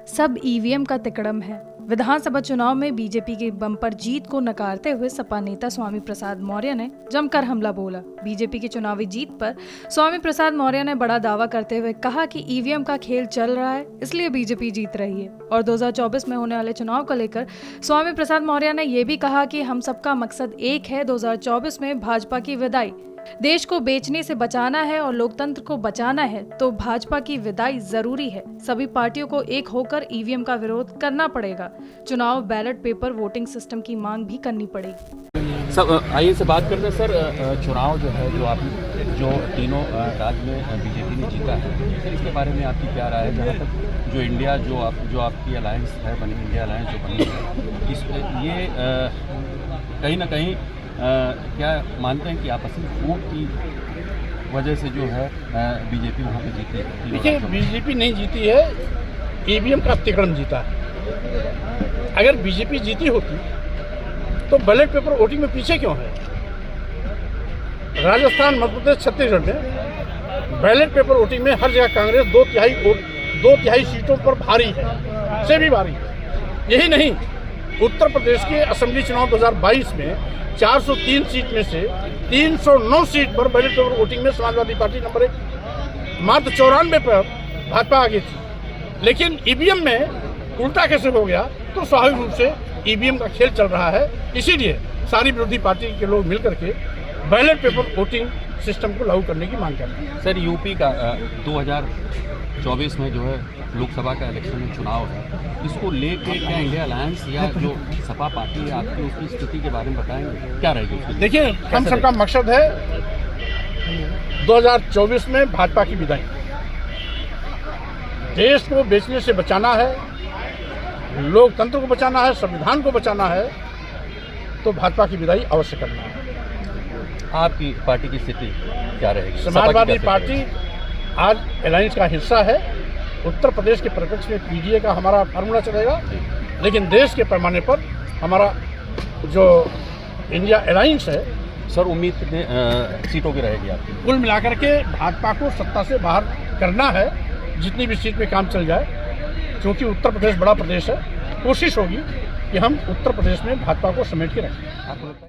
सब ईवीएम का तिकड़म है। विधानसभा चुनाव में बीजेपी की बम्पर जीत को नकारते हुए सपा नेता स्वामी प्रसाद मौर्य ने जमकर हमला बोला। बीजेपी की चुनावी जीत पर स्वामी प्रसाद मौर्य ने बड़ा दावा करते हुए कहा कि ईवीएम का खेल चल रहा है, इसलिए बीजेपी जीत रही है। और 2024 में होने वाले चुनाव को लेकर स्वामी प्रसाद मौर्य ने यह भी कहा कि हम सबका मकसद एक है, 2024 में भाजपा की विदाई। देश को बेचने से बचाना है और लोकतंत्र को बचाना है तो भाजपा की विदाई जरूरी है। सभी पार्टियों को एक होकर ईवीएम का विरोध करना पड़ेगा। चुनाव बैलेट पेपर वोटिंग सिस्टम की मांग भी करनी पड़ेगी। सर आइए से बात करते हैं। सर चुनाव जो है जो तीनों राज्य में बीजेपी ने जीता है, सर इसके बारे में आपकी क्या राय है? जहाँ तक जो इंडिया जो आपकी अलायंस है बनी, इंडिया अलायंस जो बनी है, इस ये कहीं ना कहीं क्या मानते हैं कि आपसी फूट की वजह से जो है बीजेपी वहाँ पे जीती है? देखिए, बीजेपी नहीं जीती है, ईवीएम का तिकड़म जीता है। अगर बीजेपी जीती होती तो बैलेट पेपर वोटिंग में पीछे क्यों है? राजस्थान, मध्य प्रदेश, छत्तीसगढ़ में बैलेट पेपर वोटिंग में हर जगह कांग्रेस दो तिहाई सीटों पर भारी है, से भी भारी है। यही नहीं, उत्तर प्रदेश के असेंबली चुनाव 2022 में 403 सीट में से 309 सीट पर बैलेट पेपर वोटिंग में समाजवादी पार्टी नंबर 1, मात्र 94 पर भाजपा आगे थी। लेकिन ईवीएम में उल्टा कैसे हो गया? तो स्वाभाविक रूप से ईवीएम का खेल चल रहा है, इसीलिए सारी विरोधी पार्टी के लोग मिलकर के बैलेट पेपर वोटिंग सिस्टम को लागू करने की मांग कर रहे हैं। सर यूपी का 2024 में जो है लोकसभा का इलेक्शन में चुनाव है, इसको लेके क्या इंडिया अलायंस या जो सपा पार्टी है आपकी उसकी स्थिति के बारे में बताएंगे, क्या रहेगी उसकी? देखिए, हम सबका मकसद है 2024 में भाजपा की विदाई। देश को बेचने से बचाना है, लोकतंत्र को बचाना है, संविधान को बचाना है, तो भाजपा की विदाई अवश्य करना है। आपकी पार्टी की स्थिति क्या रहेगी? समाजवादी पार्टी आज अलायंस का हिस्सा है। उत्तर प्रदेश के परिप्रेक्ष्य में पीडीए का हमारा फार्मूला चलेगा, लेकिन देश के पैमाने पर हमारा जो इंडिया अलायंस है। सर उम्मीद कितने सीटों की रहेगी आपकी? कुल मिलाकर के भाजपा को सत्ता से बाहर करना है, जितनी भी सीट में काम चल जाए, क्योंकि उत्तर प्रदेश बड़ा प्रदेश है। कोशिश होगी कि हम उत्तर प्रदेश में भाजपा को समेट के रखें।